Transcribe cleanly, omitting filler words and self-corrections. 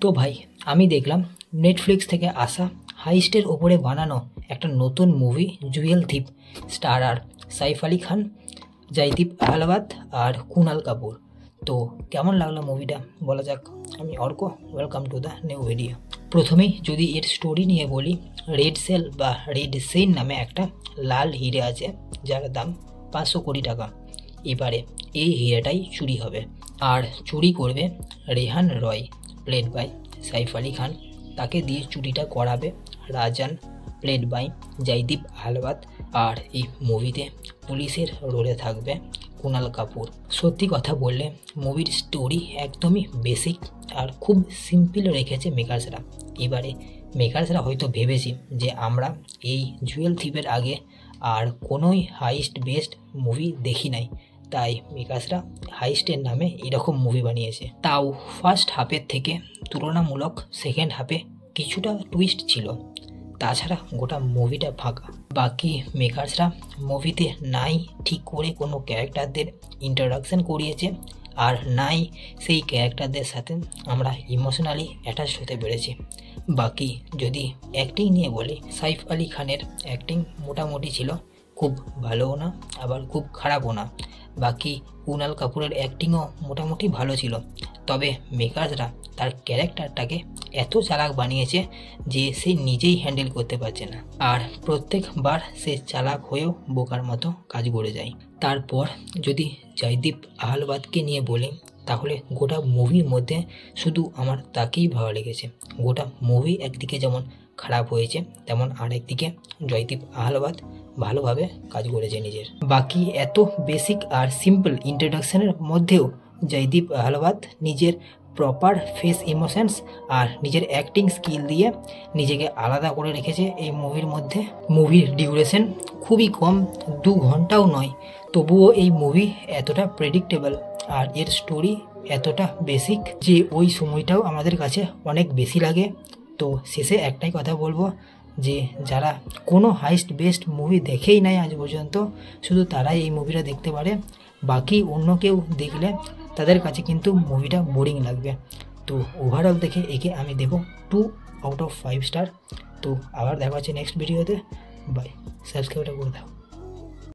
তো ভাই আমি দেখলাম নেটফ্লিক্স থেকে আসা হাইস্টের ওপরে বানানো একটা নতুন মুভি জুয়েল থিপ, স্টার আর সাইফ আলী খান, জয়দীপ আহলাওয়াত আর কুনাল কাপুর। তো কেমন লাগলো মুভিটা বলা যাক। আমি Arko, welcome to the new video. প্রথমেই যদি এর স্টোরি নিয়ে বলি, রেড সেল বা রেড সেইন নামে একটা লাল হিরে আছে যার দাম 500 কোটি টাকা। এবারে এই হিরেটাই চুরি হবে আর চুরি করবে রেহান রয়, প্লেড বাই সাইফ আলী খান। তাকে দিয়ে চুরিটা করাবে রাজান, প্লেড বাই জয়দীপ আহলাওয়াত। আর এই মুভিতে পুলিশের রোলে থাকবে কুনাল কাপুর। সত্যি কথা বললে মুভির স্টোরি একদমই বেসিক আর খুব সিম্পল রেখেছে মেকার্সরা। এবারে মেকার্সরা হয়তো ভেবেছি যে আমরা এই জুয়েল থিপের আগে আর কোনোই হাইস্ট বেস্ট মুভি দেখি নাই, তাই মেকার্সরা হাইস্টের নামে এরকম মুভি বানিয়েছে। তাও ফার্স্ট হাফের থেকে তুলনামূলক সেকেন্ড হাফে কিছুটা টুইস্ট ছিল, তাছাড়া গোটা মুভিটা ফাঁকা। বাকি মেকার্সরা মুভিতে নাই ঠিক করে কোনো ক্যারেক্টারদের ইন্ট্রোডাকশন করিয়েছে, আর নাই সেই ক্যারেক্টারদের সাথে আমরা ইমোশনালি অ্যাটাচ হতে পেরেছি। বাকি যদি অ্যাক্টিং নিয়ে বলি, সাইফ আলী খানের অ্যাক্টিং মোটামুটি ছিল, খুব ভালোও না আবার খুব খারাপও না। বাকি কুনাল কাপুরের অ্যাক্টিংও মোটামুটি ভালো ছিল, তবে মেকার্সরা তার ক্যারেক্টারটাকে এত চালাক বানিয়েছে যে সে নিজেই হ্যান্ডেল করতে পারছে না, আর প্রত্যেকবার সে চালাক হয়েও বোকার মতো কাজ করে যায়। তারপর যদি জয়দীপ আহলাওয়াতকে নিয়ে বলি, তাহলে গোটা মুভির মধ্যে শুধু আমার তাকেই ভালো লেগেছে। গোটা মুভি একদিকে যেমন খারাপ হয়েছে, তেমন আরেকদিকে জয়দীপ আহলাওয়াত ভালোভাবে কাজ করেছে নিজের। বাকি এত বেসিক আর সিম্পল ইন্ট্রোডাকশনের মধ্যেও জয়দীপ আহলাওয়াত নিজের প্রপার ফেস ইমোশনস আর নিজের অ্যাক্টিং স্কিল দিয়ে নিজেকে আলাদা করে রেখেছে এই মুভির মধ্যে। মুভির ডিউরেশন খুবই কম, 2 ঘন্টাও নয়, তবুও এই মুভি এতটা প্রেডিক্টেবল আর এর স্টোরি এতটা বেসিক যে ওই সময়টাও আমাদের কাছে অনেক বেশি লাগে। তো শেষে একটাই কথা বলবো যে যারা কোনো হাইস্ট বেস্ট মুভি দেখেই নাই আজ পর্যন্ত, শুধু তারাই এই মুভিটা দেখতে পারে। বাকি অন্য কেউ দেখলে তাদের কাছে কিন্তু মুভিটা বোরিং লাগবে। তো ওভারঅল দেখে একে আমি দেবো 2 আউট অফ 5 স্টার। তো আবার দেখা হচ্ছে নেক্সট ভিডিওতে। বাই, সাবস্ক্রাইবটা করে দাও।